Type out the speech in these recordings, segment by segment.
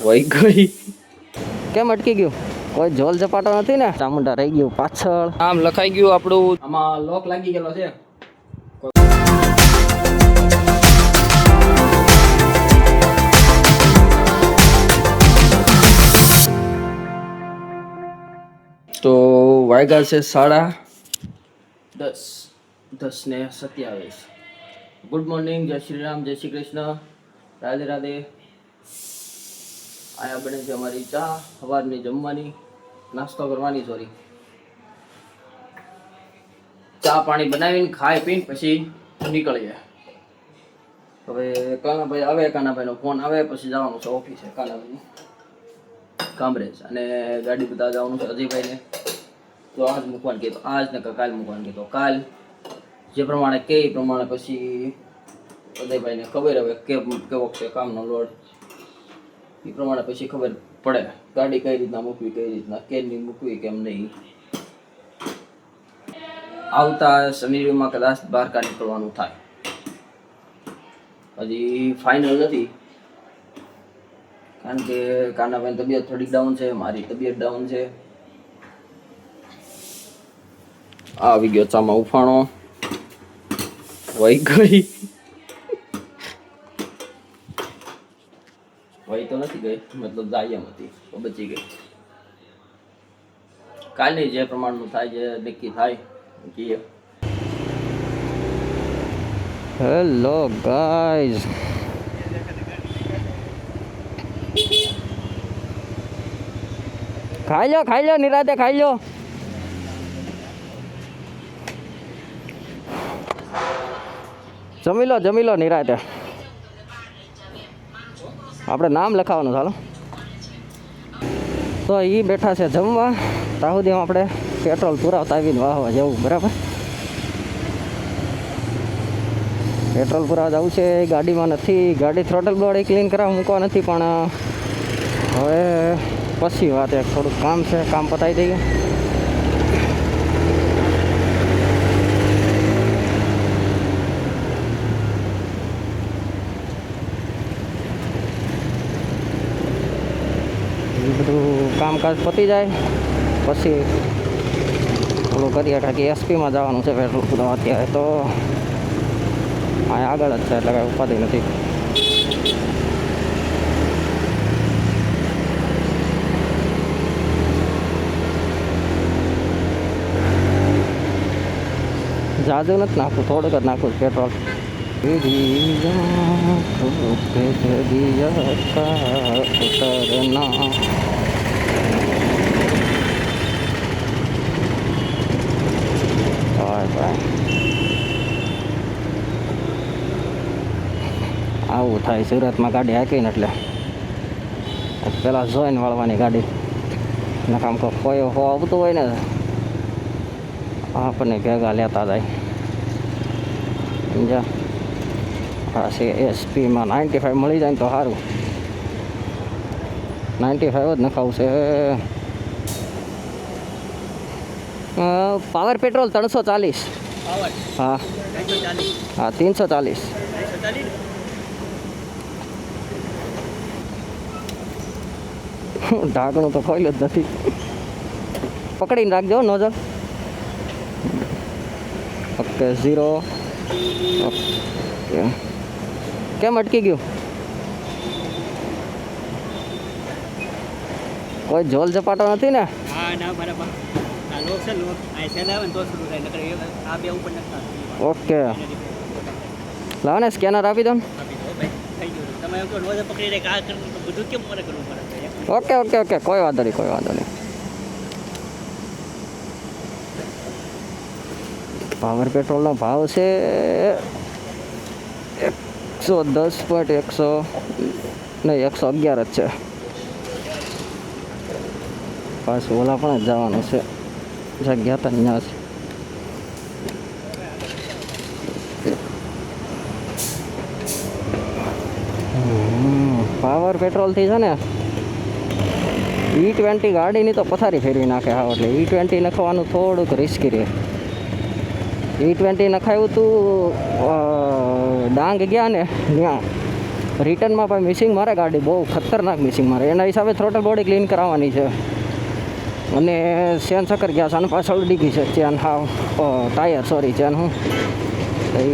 વહી ગઈ. કેમ અટકી ગયું? કોઈ જોલ ઝપાટો નથી ને? ચામુંડા રહી ગયું પાછળ. આમ લખાઈ ગયું આપણું. આમાં લોક લાગી ગયેલો છે. તો વાગ્યા છે 10:27. ગુડ મોર્નિંગ, જય શ્રી રામ, જય શ્રી કૃષ્ણ, રાધે રાધે. આયા બને છે અમારી ચા, સવારની જમવાની, નાસ્તો કરવાની. સોરી, ચા પાણી બનાવીને ખાઈ પીને પછી નીકળીએ. હવે કાનાભાઈ આવે, કાનાભાઈનો ફોન આવે પછી જવાનું છે ઓફિસે. કાનાભાઈની કામરેજ અને ગાડી બધા જવાનું છે અજયભાઈને. તો આજ મૂકવાનું કીધું, આજ ને કાલ મૂકવાનું કીધું. કાલ જે પ્રમાણે કે એ પ્રમાણે પછી અજયભાઈને ખબર હવે કેવો છે કામનો લોડ, એ પ્રમાણે પછી ખબર પડે ગાડી કઈ રીતના મૂકવી, કઈ રીતના કેની મૂકવી, કેમ નહીં. આવતા શનિવારમાં કદાચ દ્વારકા નીકળવાનું થાય. હજી ફાઇનલ નથી, કારણ કે કાનાભાઈની તબિયત થોડીક ડાઉન છે, મારી તબિયત ડાઉન છે. આવી ગયો ચામાં ઉફાણો, વહી ગઈ. વહી તો નથી ગઈ, મતલબ જાય એમ હતી તો બચી ગઈ. કાલની જે પ્રમાણનું થાય, જે નક્કી થાય કહીએ. હેલો ગાઈઝ, ખાઈ લો નિરાતે ખાઈ લો. જમી લો નિરાતે. આપણે નામ લખાવવાનું ચાલો. તો એ બેઠા છે જમવા, ત્યાં સુધી આપણે પેટ્રોલ પુરાવતા આવીને વાહવા જવું. બરાબર, પેટ્રોલ પુરાવા જવું છે. ગાડીમાં નથી, ગાડી થ્રોટલ બોર્ડ ક્લીન કરાવવા મૂકવા નથી, પણ હવે પછી વાત. એક થોડુંક કામ છે, કામ પતાવી દઈએ. એ બધું કામકાજ પતી જાય પછી થોડું કરીએ. કારણ કે એસપીમાં જવાનું છે પેટ્રોલ પુરાવા. અત્યારે તો અહીંયા આગળ જ છે એટલે કાંઈ ઉપાધિ નથી. જાજુ નથી નાખવું, થોડુંક જ નાખવું પેટ્રોલ. આવું થાય સુરતમાં ગાડી હાંકીને, એટલે પેલા જોઈને વાળવાની ગાડી. નકામ કોઈ આવતું હોય ને આપણને ભેગા લેતા જાય. સમજા? હા, એસપીમાં 95 મળી જાય ને તો સારું. 95 જ નખાવું છે. Power petrol 340. હા હા, 340. ઢાંકણું તો ખોલ્યું જ નથી. પકડીને રાખજો નોઝલ. ઓકે, 0. ઓકે, કેમ અટકી ગયું? કોઈ જોલ ઝપાટો નથી ને? ઓકે, લાવો ને સ્કેનર આપી દો ને. ઓકે ઓકે ઓકે, કોઈ વાંધો નહીં, કોઈ વાંધો નહીં. પાવર પેટ્રોલનો ભાવ છે 110.100 નહીં, 111 જ છે. પાછું ઓલા પણ જ જવાનું છે, જગ્યા તો અહીંયા છે. પાવર પેટ્રોલથી છે ને E20 ગાડીની તો પથારી ફેરવી નાખે. હા, એટલે E20 નખાવાનું થોડુંક રિસ્કી રહે. E20 નખાયું તું ડાંગ ગયા ને ત્યાં, રિટર્નમાં પણ મિસિંગ મારે ગાડી બહુ ખતરનાક મિસિંગ મારે. એના હિસાબે થ્રોટલ બોડી ક્લીન કરાવવાની છે. અને ચેન ચક્કર ગયા છે અને પાછળ ડીગી છે ચેન હા ટાયર સોરી ચેન હું એ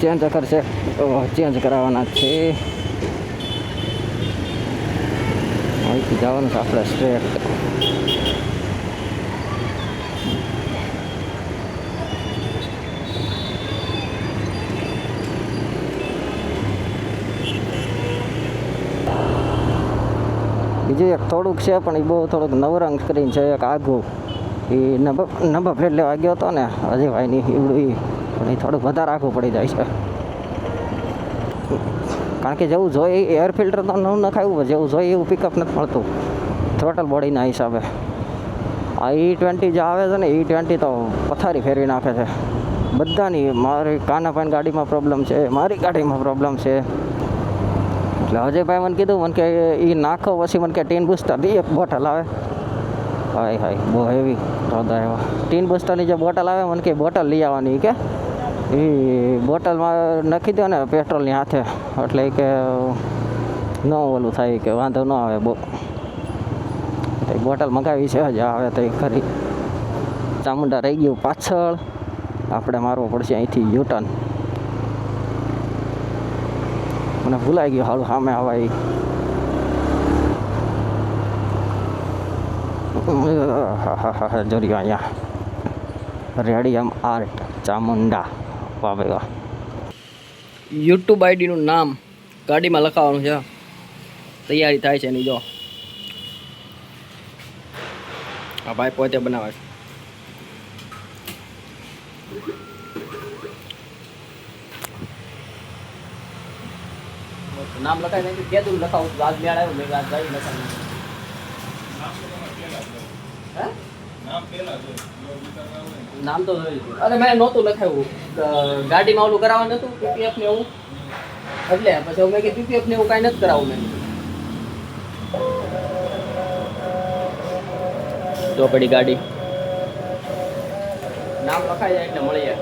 ચેન ચક્કર છે ચેન્જ કરાવવાના છે. અહીંથી જવાનું છે આપણે સ્ટ્રેટ. બીજું એક થોડુંક છે પણ એ બહુ થોડુંક નવરંગ સ્ક્રીન છે એક આઘું. એ નંબર પ્લેટ લેવા ગયો હતો ને અજયભાઈની એવડું એ પણ એ થોડુંક વધારે આઘું પડી જાય છે. કારણ કે જેવું જોઈએ એર ફિલ્ટર તો નવું નખાયું જેવું જોઈએ એવું પિકઅપ નથી મળતું થ્રોટલ બોડીના હિસાબે. આ E20 જે આવે છે ને E20 તો પથારી ફેરવી નાખે છે બધાની. મારી કાનાભાઈ ગાડીમાં પ્રોબ્લેમ છે, મારી ગાડીમાં પ્રોબ્લેમ છે. એટલે અજયભાઈ મને કીધું મને કે એ નાખો પછી મને કે ટીન બુસ્ટર એક બોટલ આવે. હાય હાય બહુ હેવી રોદા એવા ટીન બુસ્ટરની જે બોટલ આવે મને કે બોટલ લઈ આવવાની કે એ બોટલમાં નાખી દો ને પેટ્રોલની હાથે એટલે કે ન ઓલું થાય કે વાંધો ન આવે બહુ. તો બોટલ મગાવી છે હજી આવે તો ખરી. ચામુંડા રહી ગયું પાછળ. આપણે મારવું પડશે અહીંથી યુટર્ન. મને ભૂલાઈ ગયું હાલું સામે આવાય. જોર્યો અહીંયા રેડિયમ આર્ટ ચામુંડા વાહ ભાઈ વાહ. યુટ્યુબ આઈડીનું નામ ગાડીમાં લખાવવાનું છે. તૈયારી થાય છે એની જો. આ ભાઈ પોતે બનાવે છે. નામ લખાય નહીં કેદું લખાવું આજ મેળ આવ્યો મેં આજ ગાડી લખાવી. નામ તો જોયું. અરે મેં નહોતું લખાવ્યું ગાડીમાં ઓલું કરાવવાનું નતું પીપીએફ ને એવું એટલે પછી મેં કીધું પીપીએફ ને એવું કાંઈ નથી કરાવવું. મેં તો પડી ગાડી નામ લખાઈ જાય એટલે મળી જાય.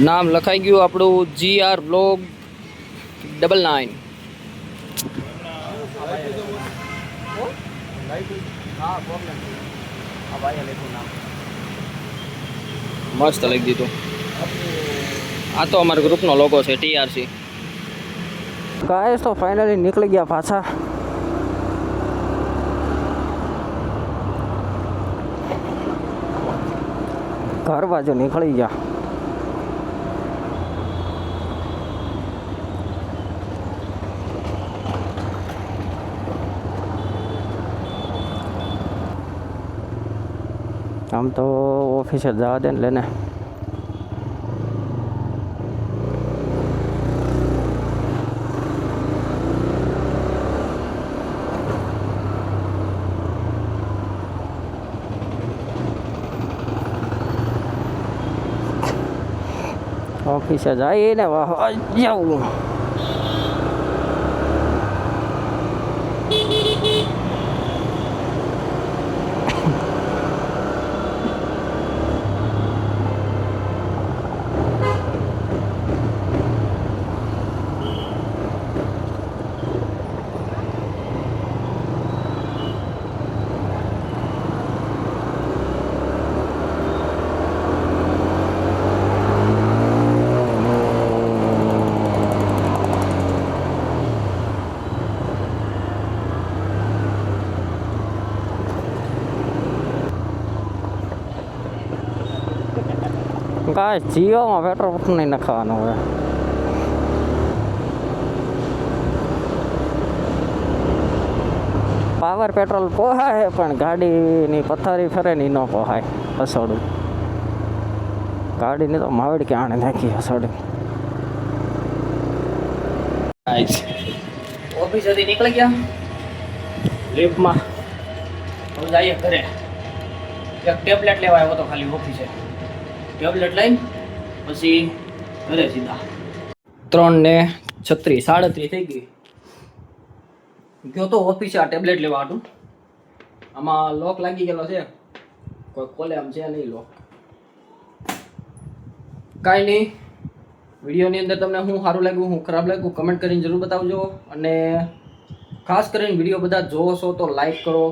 નામ લખાઈ ગયું આપણું GR Vlog 99. મસ્ત લખી દીધું. આ તો અમારા ગ્રુપનો લોગો છે TRC. ગાઈસ તો ફાઇનલી નીકળી ગયા પાછા. ઘર બાજુ નીકળી ગયા. આમ તો ઓફિસે જવા દે ને લેને. ઓફિસે જાય ને જવું. કાંઈ જીઓમાં પેટ્રોલ નહીં નખાવાનું હવે. પાવર પેટ્રોલ પોહાય પણ ગાડીની પથારી ફરે ને ન પોહાય હસોડું. ગાડીની તો માવડ કે આણે નાખી હસોડી. ઓફિસેથી નીકળી ગયા લિફ્ટમાં. હવે જઈએ ઘરે. એક ટેબ્લેટ લેવા આવ્યો તો ખાલી ઓફિસે. ટેબ્લેટ લઈને પછી ઘરે સીધા. 3:36 થઈ ગઈ. ગયો તો ઓફિસે આ ટેબ્લેટ લેવા હતું. આમાં લોક લાગી ગયેલો છે. કોઈ ખોલે આમ છે નહીં લોક. કાંઈ નહીં વિડીયોની અંદર તમને શું સારું લાગ્યું શું ખરાબ લાગ્યું કમેન્ટ કરીને જરૂર બતાવજો. અને ખાસ કરીને વિડીયો બધા જોવો છો તો લાઈક કરો,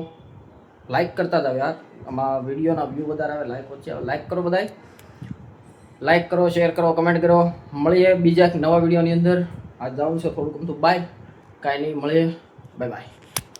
લાઈક કરતા જાવ યાર. આમાં વિડીયોના વ્યૂ વધારે આવે, લાઈક ઓછી આવે. લાઈક કરો બધાય, લાઈક કરો, શેર કરો, કમેન્ટ કરો. મળીએ બીજા એક નવા વિડીયોની અંદર. આજ જાઉં છે થોડુંક, તો બાય. કાંઈ નહીં, મળીએ, બાય બાય.